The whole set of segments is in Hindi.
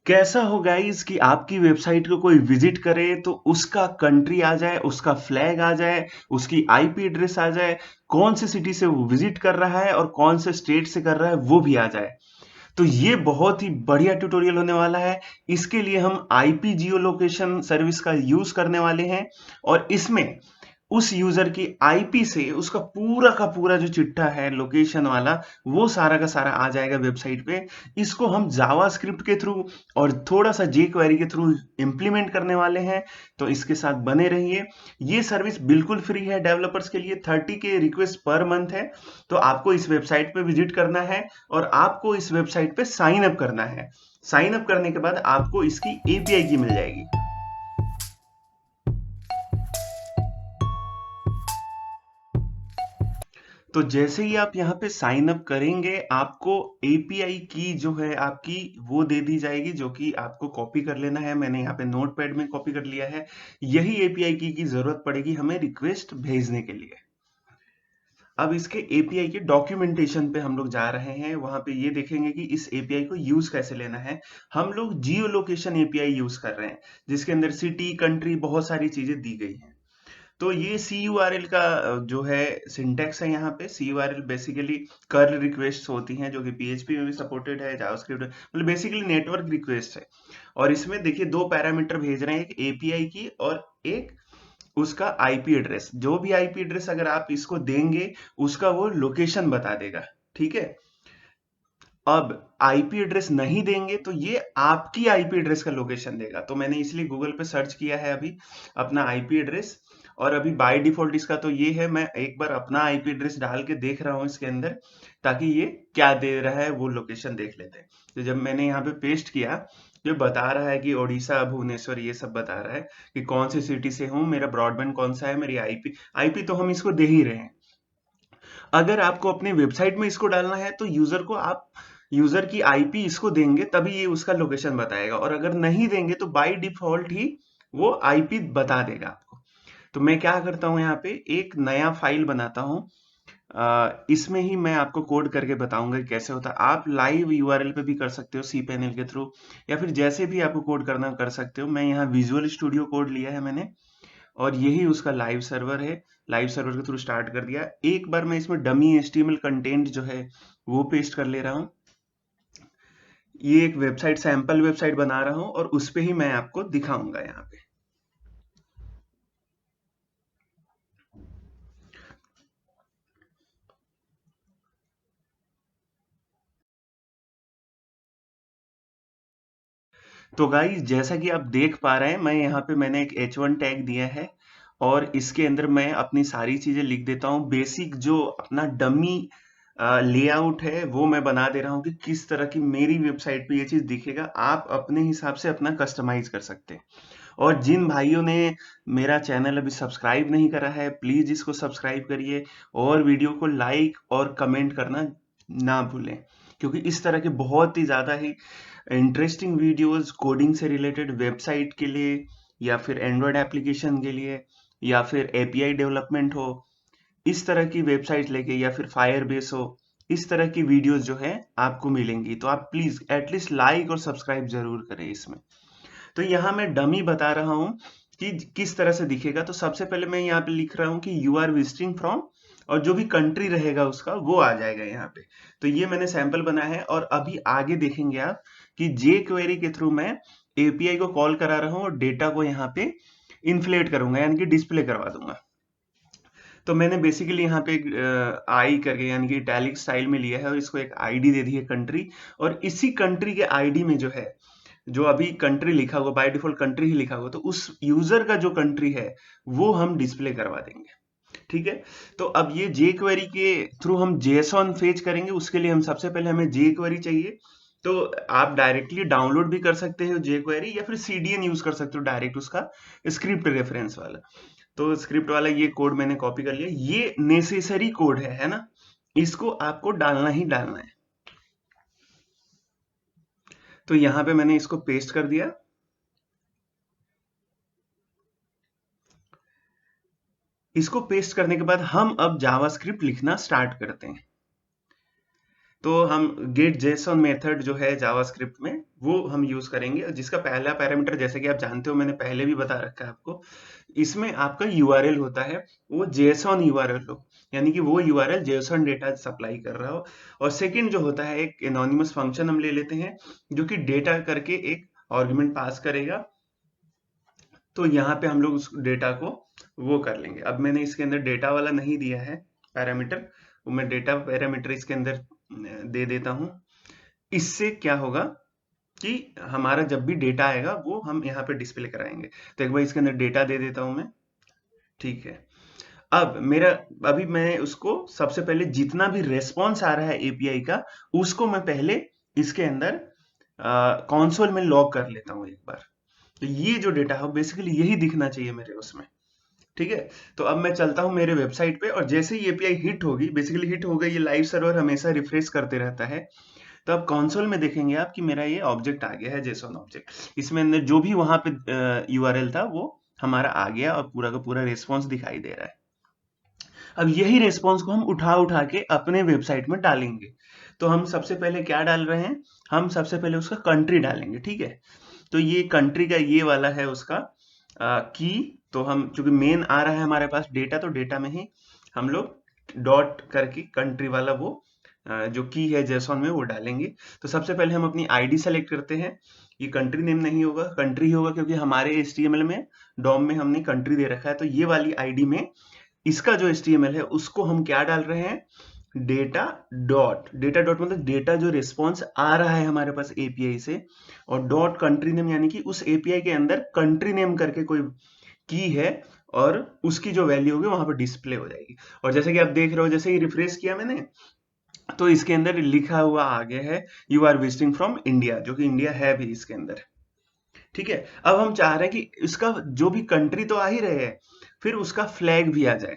कैसा हो गाइस कि आपकी वेबसाइट को कोई विजिट करे तो उसका कंट्री आ जाए, उसका फ्लैग आ जाए, उसकी आईपी एड्रेस आ जाए, कौन से सिटी से वो विजिट कर रहा है और कौन से स्टेट से कर रहा है वो भी आ जाए। तो ये बहुत ही बढ़िया ट्यूटोरियल होने वाला है। इसके लिए हम आईपी जियो लोकेशन सर्विस का यूज करने वाले हैं और इसमें उस यूजर की आईपी से उसका पूरा का पूरा जो चिट्ठा है लोकेशन वाला, वो सारा का सारा आ जाएगा वेबसाइट पे। इसको हम जावास्क्रिप्ट के थ्रू और थोड़ा सा जे क्वेरी के थ्रू इंप्लीमेंट करने वाले हैं। तो इसके साथ बने रहिए। ये सर्विस बिल्कुल फ्री है डेवलपर्स के लिए, 30 के रिक्वेस्ट पर मंथ है। तो आपको इस वेबसाइट पे विजिट करना है और आपको इस वेबसाइट पे साइन अप करना है। साइन अप करने के बाद आपको इसकी एपीआई की मिल जाएगी। तो जैसे ही आप यहाँ पे साइन अप करेंगे, आपको एपीआई की जो है आपकी वो दे दी जाएगी, जो कि आपको कॉपी कर लेना है। मैंने यहाँ पे नोटपैड में कॉपी कर लिया है। यही एपीआई की जरूरत पड़ेगी हमें रिक्वेस्ट भेजने के लिए। अब इसके एपीआई के डॉक्यूमेंटेशन पे हम लोग जा रहे हैं। वहां पे ये देखेंगे कि इस एपीआई को यूज कैसे लेना है। हम लोग जियो लोकेशन एपीआई यूज कर रहे हैं, जिसके अंदर सिटी, कंट्री, बहुत सारी चीजें दी गई हैं। तो ये सी यू आर एल का जो है सिंटेक्स है। यहाँ पे C U R L basically curl request होती हैं, जो कि पीएचपी में भी सपोर्टेड है, जावास्क्रिप्ट मतलब बेसिकली नेटवर्क रिक्वेस्ट है। और इसमें देखिए दो पैरामीटर भेज रहे हैं, एक एपीआई की और एक उसका आईपी एड्रेस। जो भी आईपी एड्रेस अगर आप इसको देंगे, उसका वो लोकेशन बता देगा। ठीक है। अब आईपी एड्रेस नहीं देंगे तो ये आपकी आईपी एड्रेस का लोकेशन देगा। तो मैंने इसलिए गूगल पे सर्च किया है अभी अपना आईपी एड्रेस। और अभी बाय डिफॉल्ट इसका तो ये है। मैं एक बार अपना आईपी एड्रेस डाल के देख रहा हूँ इसके अंदर, ताकि ये क्या दे रहा है वो लोकेशन देख लेते हैं। तो जब मैंने यहाँ पे पेस्ट किया, ये बता रहा है कि ओडिशा, भुवनेश्वर, ये सब बता रहा है कि कौन सी सिटी से हूँ, मेरा ब्रॉडबैंड कौन सा है, मेरी आईपी आईपी तो हम इसको दे ही रहे हैं। अगर आपको अपने वेबसाइट में इसको डालना है तो यूजर की आईपी इसको देंगे, तभी ये उसका लोकेशन बताएगा। और अगर नहीं देंगे तो बाय डिफॉल्ट ही वो आईपी बता देगा आपको। तो मैं क्या करता हूँ, यहाँ पे एक नया फाइल बनाता हूँ। इसमें ही मैं आपको कोड करके बताऊंगा कि कैसे होता है। आप लाइव यूआरएल पे भी कर सकते हो सी पैनल के थ्रू, या फिर जैसे भी आपको कोड करना कर सकते हो। मैं यहाँ विजुअल स्टूडियो कोड लिया है मैंने, और यही उसका लाइव सर्वर है। लाइव सर्वर के थ्रू स्टार्ट कर दिया। एक बार मैं इसमें डमी एचटीएमएल कंटेंट जो है वो पेस्ट कर ले रहा हूँ। ये एक वेबसाइट, सैंपल वेबसाइट बना रहा हूँ और उस पे ही मैं आपको दिखाऊंगा यहाँ पे। तो गाइस, जैसा कि आप देख पा रहे हैं, मैं यहाँ पे मैंने एक H1 टैग दिया है और इसके अंदर मैं अपनी सारी चीजें लिख देता हूँ। बेसिक जो अपना डमी लेआउट है वो मैं बना दे रहा हूँ कि किस तरह की मेरी वेबसाइट पे ये चीज दिखेगा। आप अपने हिसाब से अपना कस्टमाइज कर सकते हैं। और जिन भाइयों ने मेरा चैनल अभी सब्सक्राइब नहीं करा है, प्लीज इसको सब्सक्राइब करिए और वीडियो को लाइक और कमेंट करना ना भूलें, क्योंकि इस तरह के बहुत ही ज्यादा ही इंटरेस्टिंग वीडियोस कोडिंग से रिलेटेड, वेबसाइट के लिए या फिर एंड्रॉयड एप्लीकेशन के लिए या फिर एपीआई डेवलपमेंट हो, इस तरह की वेबसाइट लेके, या फिर फायर बेस हो, इस तरह की वीडियोस जो है आपको मिलेंगी। तो आप प्लीज एटलीस्ट लाइक और सब्सक्राइब जरूर करें इसमें। तो यहाँ मैं डमी बता रहा हूँ कि किस तरह से दिखेगा। तो सबसे पहले मैं यहाँ पे लिख रहा हूँ कि यू आर विजिटिंग फ्रॉम, और जो भी कंट्री रहेगा उसका वो आ जाएगा यहाँ पे। तो ये मैंने सैंपल बनाया है। और अभी आगे देखेंगे आप कि जे क्वेरी के थ्रू मैं एपीआई को कॉल करा रहा हूँ और डेटा को यहाँ पे इन्फ्लेट करूंगा, यानी कि डिस्प्ले करवा दूंगा। तो मैंने बेसिकली यहाँ पे आई करके, यानी कि इटैलिक स्टाइल में लिया है और इसको एक आईडी दे दी है, कंट्री। और इसी कंट्री के आईडी में जो है, जो अभी कंट्री लिखा हुआ, बाय डिफॉल्ट कंट्री ही लिखा हुआ, तो उस यूजर का जो कंट्री है वो हम डिस्प्ले करवा देंगे। ठीक है। तो अब ये जे क्वेरी के थ्रू हम जेसॉन फेच करेंगे। उसके लिए हम सबसे पहले हमें जे क्वेरी चाहिए। तो आप डायरेक्टली डाउनलोड भी कर सकते हो जे क्वेरी, या फिर सीडीएन यूज कर सकते हो डायरेक्ट उसका स्क्रिप्ट रेफरेंस वाला। तो स्क्रिप्ट वाला ये कोड मैंने कॉपी कर लिया। ये नेसेसरी कोड है ना। इसको आपको डालना ही डालना है। तो यहाँ पे मैंने इसको पेस्ट कर दिया। इसको पेस्ट करने के बाद हम अब जावास्क्रिप्ट लिखना स्टार्ट करते हैं। तो हम गेट जेसन मेथड जो है जावास्क्रिप्ट में, वो हम यूज करेंगे, जिसका पहला पैरामीटर जैसे कि आप जानते हो मैंने पहले भी बता रखा है आपको, इसमें आपका यूआरएल होता है वो जेसॉन यूआरएल हो, यानी कि वो यूआरएल जेसॉन डेटा सप्लाई कर रहा हो। और सेकंड जो होता है एक एनोनिमस फंक्शन हम ले लेते हैं जो कि डेटा करके एक आर्गुमेंट पास करेगा। तो यहाँ पे हम लोग उस डेटा को वो कर लेंगे। अब मैंने इसके अंदर डेटा वाला नहीं दिया है पैरामीटर, वो मैं डेटा पैरामीटर इसके अंदर दे देता हूँ। इससे क्या होगा कि हमारा जब भी डेटा आएगा वो हम यहाँ पे डिस्प्ले कराएंगे। तो एक बार इसके अंदर डेटा दे देता हूँ मैं, ठीक है। अब मेरा अभी मैं उसको सबसे पहले जितना भी रेस्पॉन्स आ रहा है एपीआई का उसको मैं पहले इसके अंदर कंसोल में लॉग कर लेता हूँ एक बार। तो ये जो डेटा है बेसिकली यही दिखना चाहिए मेरे उसमें, ठीक है। तो अब मैं चलता हूँ मेरे वेबसाइट पे और जैसे ही एपीआई हिट होगी, बेसिकली हिट हो गई, ये लाइव सर्वर हमेशा रिफ्रेश करते रहता है। तो अब कंसोल में देखेंगे आप कि मेरा ये ऑब्जेक्ट आ गया है, जेसॉन ऑब्जेक्ट। इसमें अंदर जो भी वहां पे यूआरएल था वो हमारा आ गया और पूरा का पूरा रिस्पॉन्स दिखाई दे रहा है। अब यही रिस्पॉन्स को हम उठा उठा के अपने वेबसाइट में डालेंगे। तो हम सबसे पहले क्या डाल रहे हैं, हम सबसे पहले उसका कंट्री डालेंगे, ठीक है। तो ये कंट्री का ये वाला है उसका की। तो हम चूंकि मेन आ रहा है हमारे पास डेटा, तो डेटा में ही हम लोग डॉट करके कंट्री वाला वो जो की है जेसॉन में वो डालेंगे। तो सबसे पहले हम अपनी आईडी सेलेक्ट करते हैं। ये कंट्री नेम नहीं होगा, कंट्री होगा, क्योंकि हमारे एचटीएमएल में डॉम में हमने कंट्री दे रखा है। तो ये वाली आईडी में इसका जो एचटीएमएल है उसको हम क्या डाल रहे हैं, डेटा डॉट। डेटा डॉट मतलब डेटा जो रिस्पॉन्स आ रहा है हमारे पास एपीआई से, और डॉट कंट्री नेम यानी कि उस एपीआई के अंदर कंट्री नेम करके कोई की है और उसकी जो वैल्यू होगी वहां पर डिस्प्ले हो जाएगी। और जैसे कि आप देख रहे हो, जैसे ही रिफ्रेश किया मैंने तो इसके अंदर लिखा हुआ आ गया है you are visiting from India, जो कि इंडिया है भी इसके अंदर, ठीक है। अब हम चाह रहे हैं कि इसका जो भी कंट्री तो आ ही रहे हैं, फिर उसका फ्लैग भी आ जाए,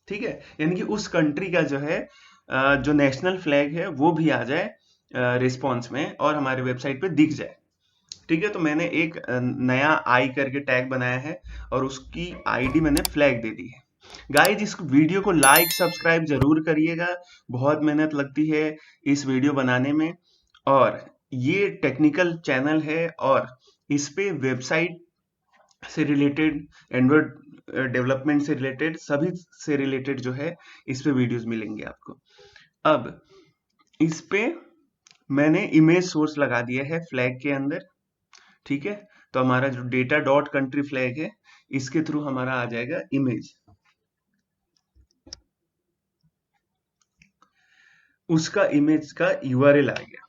ठीक है। यानी कि उस कंट्री का जो है जो नेशनल फ्लैग है वो भी आ जाए रिस्पॉन्स में और हमारे वेबसाइट पे दिख जाए, ठीक है। तो मैंने एक नया आई करके टैग बनाया है और उसकी आईडी मैंने फ्लैग दे दी है। गाइज इस वीडियो को लाइक सब्सक्राइब जरूर करिएगा, बहुत मेहनत लगती है इस वीडियो बनाने में। और ये टेक्निकल चैनल है और इस पे वेबसाइट से रिलेटेड, एंड्रॉइड डेवलपमेंट से रिलेटेड, सभी से रिलेटेड जो है इस पे वीडियोस मिलेंगे आपको। अब इस पे मैंने इमेज सोर्स लगा दिया है फ्लैग के अंदर, ठीक है। तो हमारा जो डेटा डॉट कंट्री फ्लैग है इसके थ्रू हमारा आ जाएगा इमेज, उसका इमेज का यूआरएल आ गया।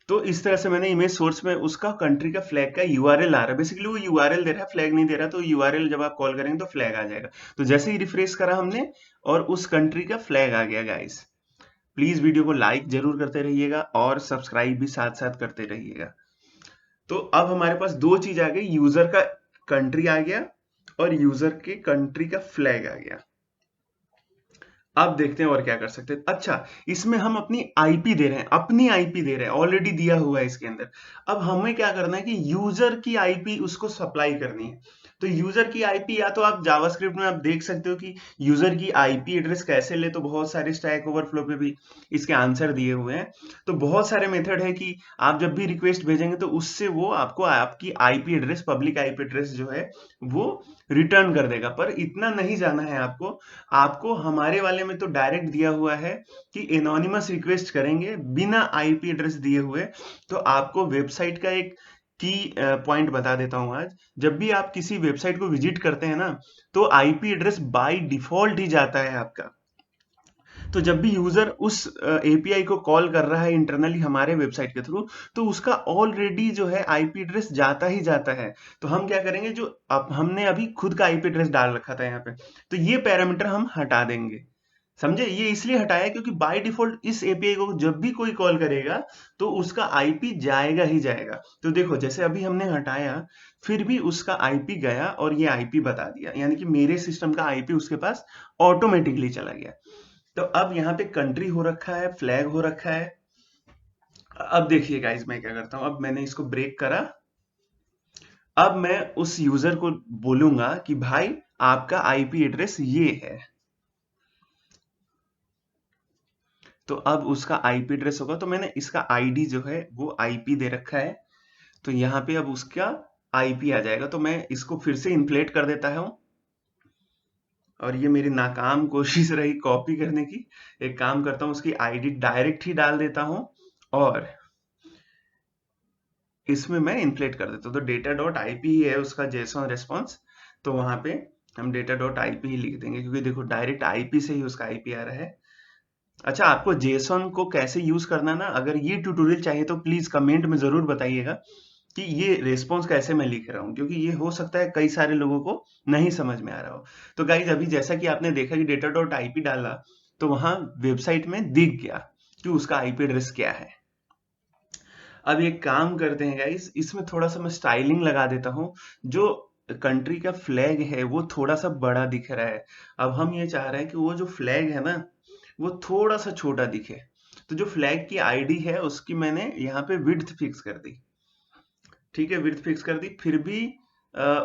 तो इस तरह से मैंने इमेज सोर्स में उसका कंट्री का फ्लैग का यूआरएल आ रहा है, बेसिकली वो यूआरएल दे रहा है, फ्लैग नहीं दे रहा। तो यूआरएल जब आप कॉल करेंगे तो फ्लैग आ जाएगा। तो जैसे ही रिफ्रेश करा हमने और उस कंट्री का फ्लैग आ गया। गाइस प्लीज वीडियो को लाइक जरूर करते रहिएगा और सब्सक्राइब भी साथ साथ करते रहिएगा। तो अब हमारे पास दो चीज आ गई, यूजर का कंट्री आ गया और यूजर के कंट्री का फ्लैग आ गया। अब देखते हैं और क्या कर सकते हैं। अच्छा, इसमें हम अपनी आईपी दे रहे हैं, अपनी आईपी दे रहे हैं, ऑलरेडी दिया हुआ है इसके अंदर। अब हमें क्या करना है कि यूजर की आईपी उसको सप्लाई करनी है। तो यूजर की आईपी या तो आप जावास्क्रिप्ट में आप देख सकते हो कि यूजर की आईपी एड्रेस कैसे ले, तो बहुत सारे स्टैक ओवरफ्लो पे भी इसके आंसर दिए हुए हैं। तो बहुत सारे मेथड है कि आप जब भी रिक्वेस्ट भेजेंगे तो उससे वो आपको आपकी IP address, public IP address जो है वो रिटर्न कर देगा। पर इतना नहीं जाना है आपको, आपको हमारे वाले में तो डायरेक्ट दिया हुआ है कि एनोनिमस रिक्वेस्ट करेंगे बिना आईपी एड्रेस दिए हुए। तो आपको वेबसाइट का एक की पॉइंट बता देता हूं आज। जब भी आप किसी वेबसाइट को विजिट करते हैं ना, तो आईपी एड्रेस बाय डिफॉल्ट ही जाता है आपका। तो जब भी यूजर उस एपीआई को कॉल कर रहा है इंटरनली हमारे वेबसाइट के थ्रू, तो उसका ऑलरेडी जो है आईपी एड्रेस जाता ही जाता है। तो हम क्या करेंगे, जो हमने अभी खुद का आईपी एड्रेस डाल रखा था यहाँ पे, तो ये पैरामीटर हम हटा देंगे। समझे, ये इसलिए हटाया क्योंकि बाय डिफॉल्ट इस एपीआई को जब भी कोई कॉल करेगा तो उसका आईपी जाएगा ही जाएगा। तो देखो जैसे अभी हमने हटाया, फिर भी उसका आईपी गया और ये आईपी बता दिया, यानी कि मेरे सिस्टम का आईपी उसके पास ऑटोमेटिकली चला गया। तो अब यहाँ पे कंट्री हो रखा है, फ्लैग हो रखा है। अब देखिए गाइस मैं क्या करता हूं, अब मैंने इसको ब्रेक करा। अब मैं उस यूजर को बोलूंगा कि भाई आपका आईपी एड्रेस ये है। तो अब उसका आईपी एड्रेस होगा, तो मैंने इसका आईडी जो है वो आईपी दे रखा है। तो यहाँ पे अब उसका आईपी आ जाएगा। तो मैं इसको फिर से इन्फ्लेट कर देता हूँ, और ये मेरी नाकाम कोशिश रही कॉपी करने की। एक काम करता हूँ, उसकी आईडी डायरेक्ट ही डाल देता हूँ और इसमें मैं इन्फ्लेट कर देता हूँ। तो डेटा डॉट आईपी ही है उसका जेसॉन रेस्पॉन्स, तो वहां पे हम डेटा डॉट आईपी ही लिख देंगे, क्योंकि देखो डायरेक्ट आईपी से ही उसका आईपी आ रहा है। अच्छा, आपको जेसॉन को कैसे यूज करना ना, अगर ये ट्यूटोरियल चाहिए तो प्लीज कमेंट में जरूर बताइएगा कि ये रेस्पॉन्स कैसे मैं लिख रहा हूँ, क्योंकि ये हो सकता है कई सारे लोगों को नहीं समझ में आ रहा हो। तो गाइज अभी जैसा कि आपने देखा कि डेटा डॉट आईपी डाला, तो वहां वेबसाइट में दिख गया कि उसका आईपी एड्रेस क्या है। अब एक काम करते हैं गाइस, इसमें थोड़ा सा मैं स्टाइलिंग लगा देता हूँ। जो कंट्री का फ्लैग है वो थोड़ा सा बड़ा दिख रहा है। अब हम ये चाह रहे हैं कि वो जो फ्लैग है ना, वो थोड़ा सा छोटा दिखे। तो जो फ्लैग की आईडी है उसकी मैंने यहाँ पे विड्थ फिक्स कर दी। ठीक है, विड्थ फिक्स कर दी, फिर भी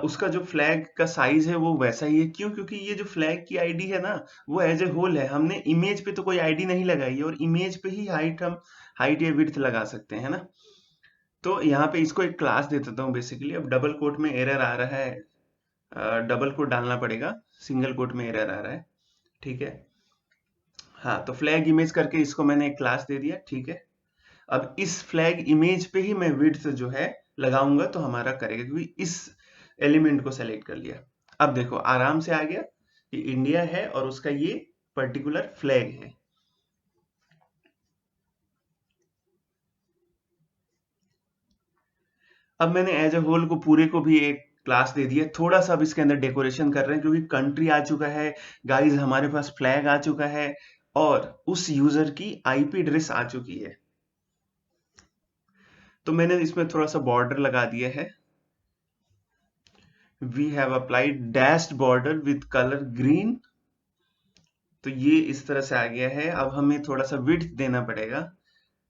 उसका जो फ्लैग का साइज है वो वैसा ही है। क्यों? क्योंकि ये जो फ्लैग की आईडी है ना, वो एज ए होल है। हमने इमेज पे तो कोई आईडी नहीं लगाई है, और इमेज पे ही हम हाइट या विड्थ लगा सकते हैं ना। तो यहाँ पे इसको एक क्लास दे देता हूँ बेसिकली। अब डबल कोट में एरर आ रहा है, डबल कोट डालना पड़ेगा, सिंगल कोट में एरर आ रहा है। ठीक है, हाँ, तो फ्लैग इमेज करके इसको मैंने एक क्लास दे दिया। ठीक है, अब इस फ्लैग इमेज पे ही मैं विड्थ जो है लगाऊंगा तो हमारा करेगा, क्योंकि इस एलिमेंट को सेलेक्ट कर लिया। अब देखो आराम से आ गया कि इंडिया है और उसका ये पर्टिकुलर फ्लैग है। अब मैंने एज ए होल को पूरे को भी एक क्लास दे दिया। थोड़ा सा अब इसके अंदर डेकोरेशन कर रहे हैं, क्योंकि कंट्री आ चुका है गाइस, हमारे पास फ्लैग आ चुका है और उस यूजर की आईपी एड्रेस आ चुकी है। तो मैंने इसमें थोड़ा सा बॉर्डर लगा दिया है। We have applied dashed border with colour green. तो ये इस तरह से आ गया है। अब हमें थोड़ा सा विड्थ देना पड़ेगा।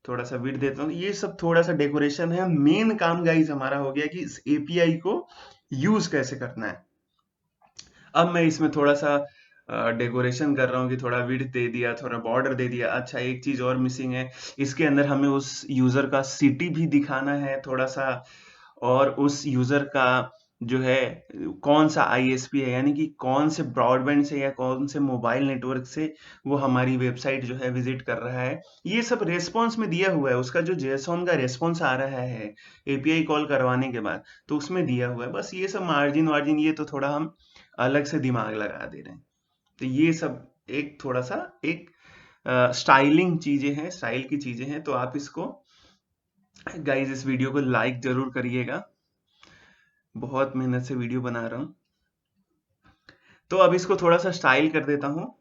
थोड़ा सा विड्थ देता हूँ। ये सब थोड़ा सा डेकोरेशन है। मेन काम गाइस हमारा हो गया कि इस एपीआई को यूज कैसे करना है। अब मैं इसमें थोड़ा सा डेकोरेशन कर रहा हूँ कि थोड़ा विड्थ दे दिया, थोड़ा बॉर्डर दे दिया। अच्छा, एक चीज और मिसिंग है, इसके अंदर हमें उस यूजर का सिटी भी दिखाना है थोड़ा सा, और उस यूजर का जो है कौन सा आईएसपी है, यानी कि कौन से ब्रॉडबैंड से या कौन से मोबाइल नेटवर्क से वो हमारी वेबसाइट जो है विजिट कर रहा है। ये सब रेस्पॉन्स में दिया हुआ है। उसका जो जेसॉन का रेस्पॉन्स आ रहा है एपीआई कॉल करवाने के बाद, तो उसमें दिया हुआ है। बस ये सब मार्जिन वार्जिन ये तो थोड़ा हम अलग से दिमाग लगा दे रहे हैं। तो ये सब एक थोड़ा सा एक स्टाइलिंग चीजें हैं, स्टाइल की चीजें हैं। तो आप इसको गाइस इस वीडियो को लाइक जरूर करिएगा। बहुत मेहनत से वीडियो बना रहा हूँ। तो अब इसको थोड़ा सा स्टाइल कर देता हूँ।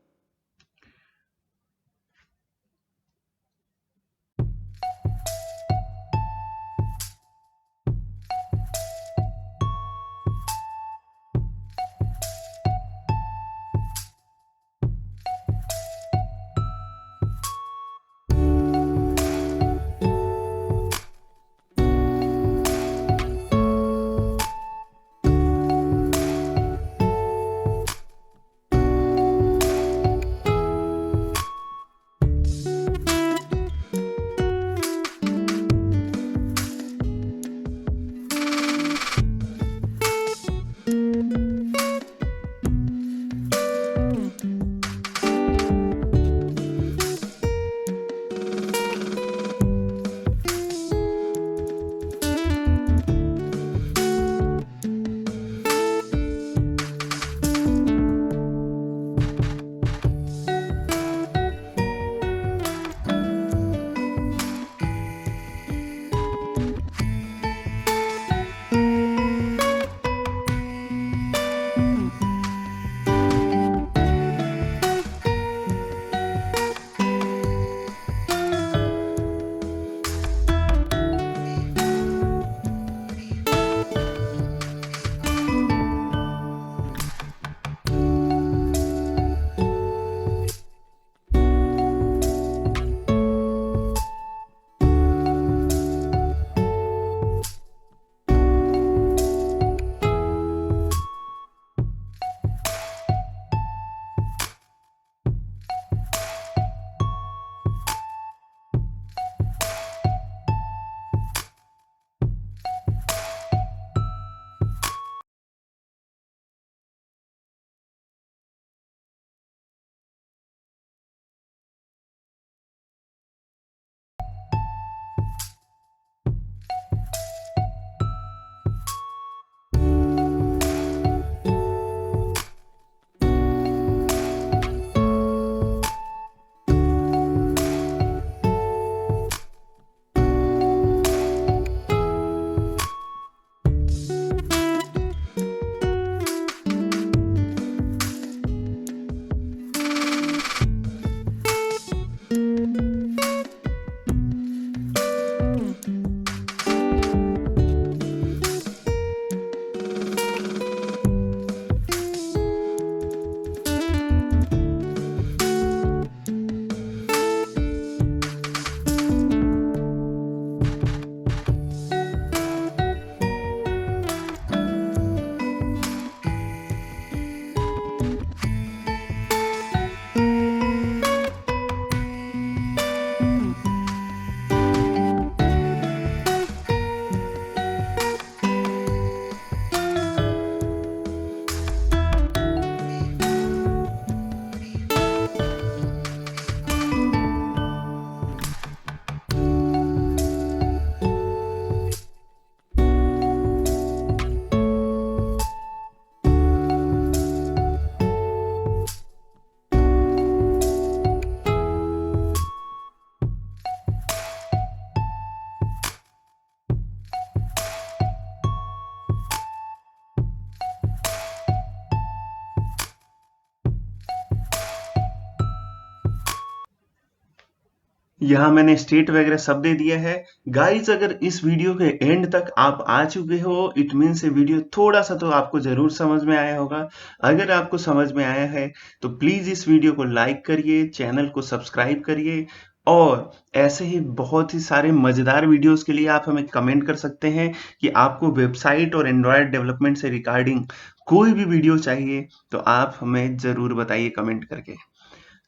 यहाँ मैंने स्टेट वगैरह सब दे दिया है। गाइस अगर इस वीडियो के एंड तक आप आ चुके हो, इट मीन्स ये वीडियो थोड़ा सा तो आपको जरूर समझ में आया होगा। अगर आपको समझ में आया है तो प्लीज इस वीडियो को लाइक करिए, चैनल को सब्सक्राइब करिए, और ऐसे ही बहुत ही सारे मजेदार वीडियोस के लिए आप हमें कमेंट कर सकते हैं कि आपको वेबसाइट और एंड्रॉयड डेवलपमेंट से रिगार्डिंग कोई भी वीडियो चाहिए तो आप हमें जरूर बताइए कमेंट करके।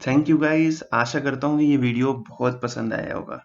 थैंक यू गाइस, आशा करता हूँ कि ये वीडियो बहुत पसंद आया होगा।